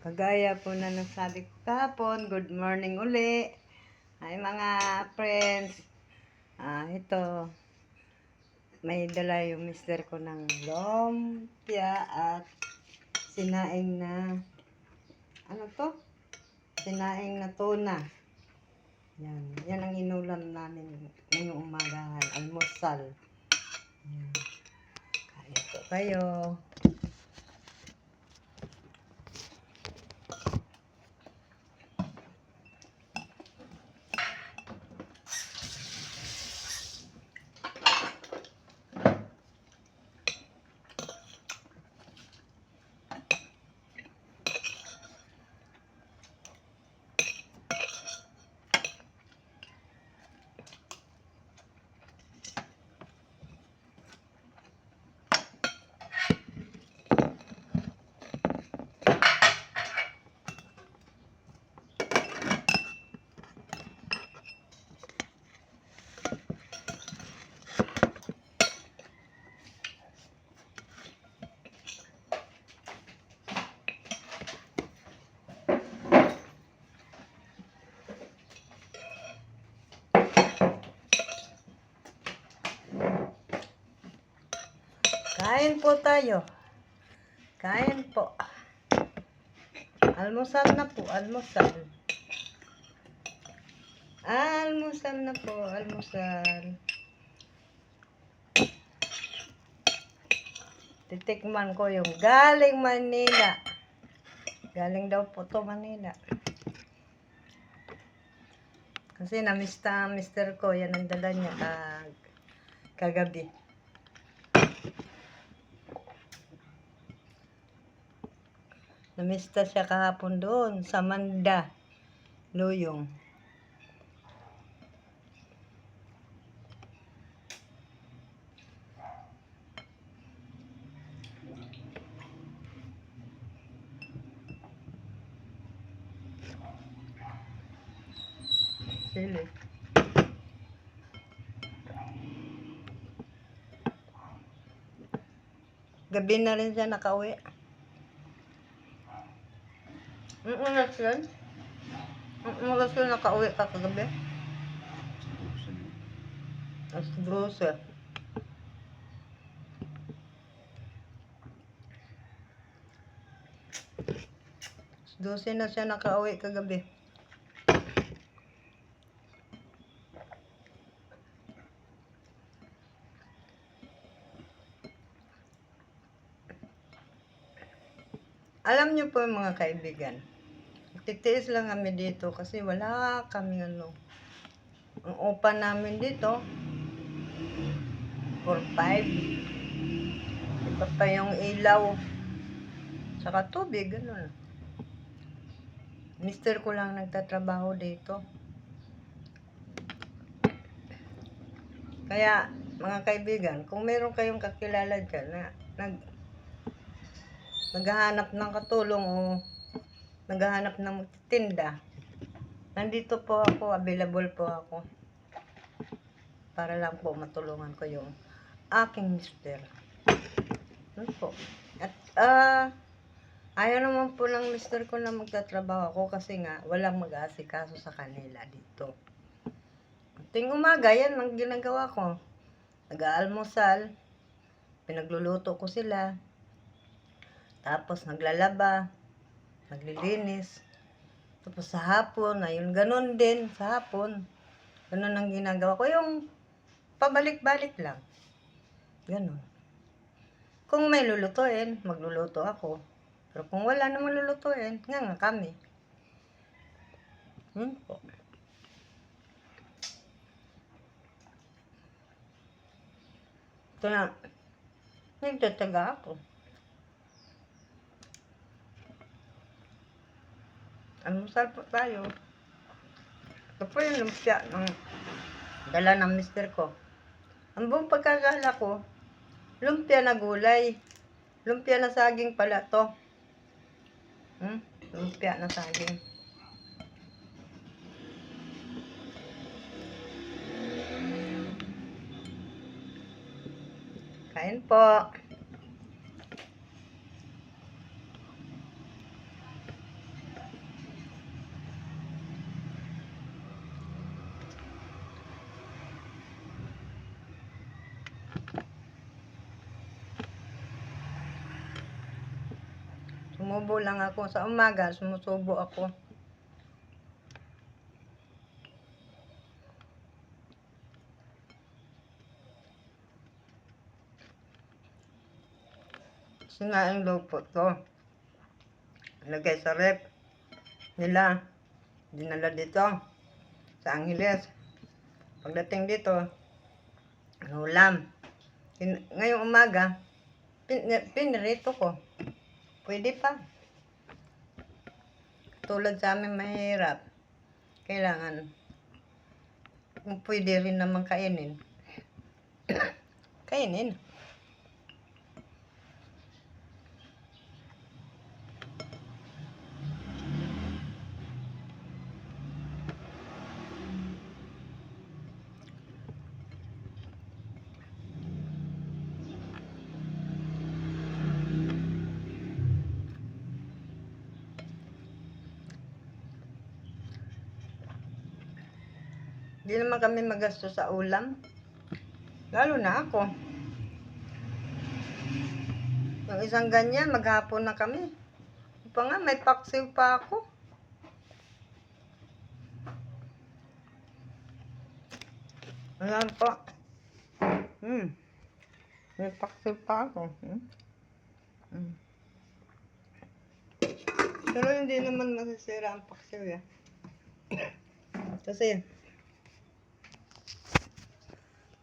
Kagaya po na nasabi ko kahapon, good morning uli. Ay mga friends, ito, may dala yung mister ko ng lumpia at sinaing na, ano to? Sinaing na tuna. Yan ang inulam namin ngayong umaga, almusal. Yan. Kaya po kayo. Kain po tayo. Kain po. Almusal na po, almusal. Almusal na po, almusal. Titikman ko yung galing Manila. Galing daw po to Manila. Kasi namista mister ko, yan ang dala niya kagabi. Namista siya kahapon doon sa Manda, Luyong. Sili. Gabi na rin siya nakauwi. Ang oras yun? Ang oras yun nakauwi ka kagabi? Alas 12. 12 na siya nakauwi kagabi. Alam niyo po mga kaibigan, titiis lang kami dito kasi wala kami ang upa namin dito 4-5. Iba pa yung ilaw saka tubig, gano'n. Mister ko lang nagtatrabaho dito. Kaya mga kaibigan, kung meron kayong kakilala dyan na naghahanap ng katulong o naghahanap ng magtitinda, nandito po ako, available po ako para lang po matulungan ko yung aking mister. Ano po? At ayaw naman po ng mister ko na magtatrabaho ako kasi nga walang mag-aasikaso sa kanila dito. Ting umaga, yan ang ginagawa ko. Nag-aalmusal, pinagluluto ko sila, tapos naglalaba, naglilinis. Tapos sa hapon, ayun, ganun din sa hapon. Ganun ang ginagawa ko. Yung pabalik-balik lang. Ganun. Kung may lulutuin, magluluto ako. Pero kung wala namang lulutuin, nga kami. Po. Ito na. Nagtataga ako. Almusal po tayo. Ito po yung lumpia ng dala ng mister ko. Ang buong pagkakala ko, lumpia na gulay. Lumpia na saging pala to. Lumpia na saging. Kain po. Sumubo lang ako. Sa umaga, sumusubo ako. Sinaing daw po to. Lagay sa rep nila. Dinala dito sa Angeles. Pagdating dito, ulam. Ngayong umaga, pinirito ko. Pwede pa. Tulad sa amin mahirap. Kailangan, kung pwede rin naman kainin. Kainin. Hindi naman kami magasto sa ulam. Lalo na ako. Yung isang ganyan, maghapon na kami. Pa nga, may paksiw pa ako. Ayan po. May paksiw pa ako. Pero hindi naman masisira ang paksiw eh. Kasi,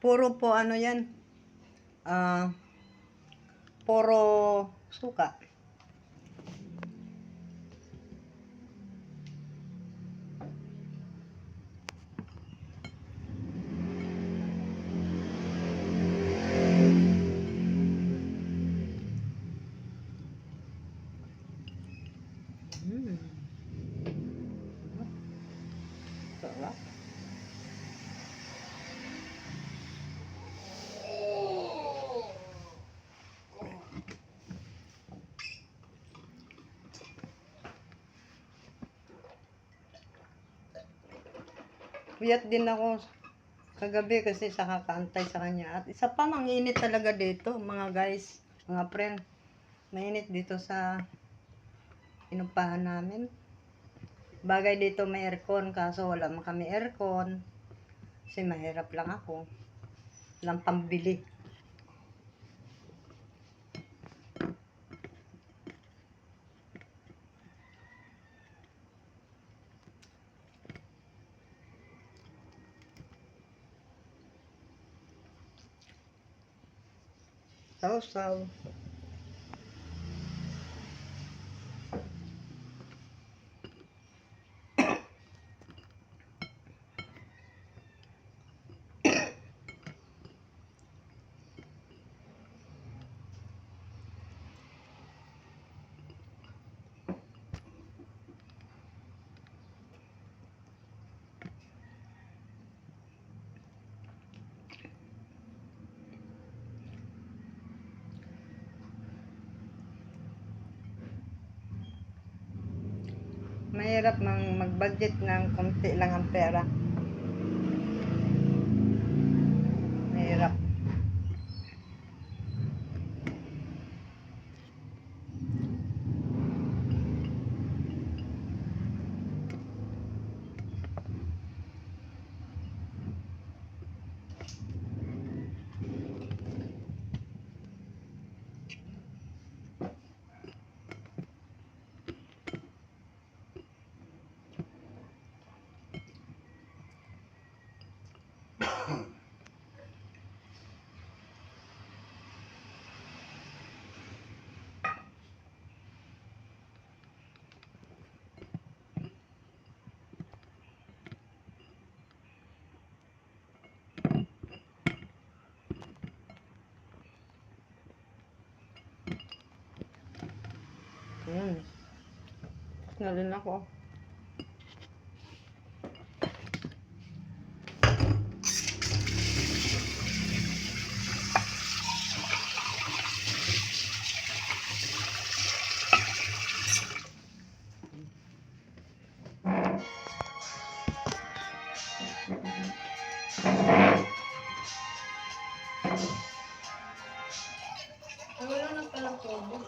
puro po ano yan. Puro suka. Sarap. Puyat din ako kagabi kasi sa kakaantay sa kanya. At isa pa, manginit talaga dito, mga guys, mga friend. Mainit dito sa inupahan namin. Bagay dito may aircon, kaso wala man kami aircon. Kasi mahirap lang ako. Walang pambili. Saw-saw. Mahirap mag-budget ng konti lang ang pera. Mahirap. Na rin ako. Ay, wala na palang tubig.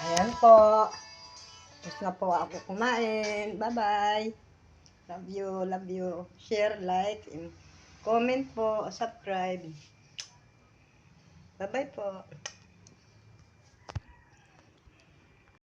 Ayan po. Tapos na po ako kumain. Bye-bye. Love you, love you. Share, like, and comment po, subscribe. Bye-bye po.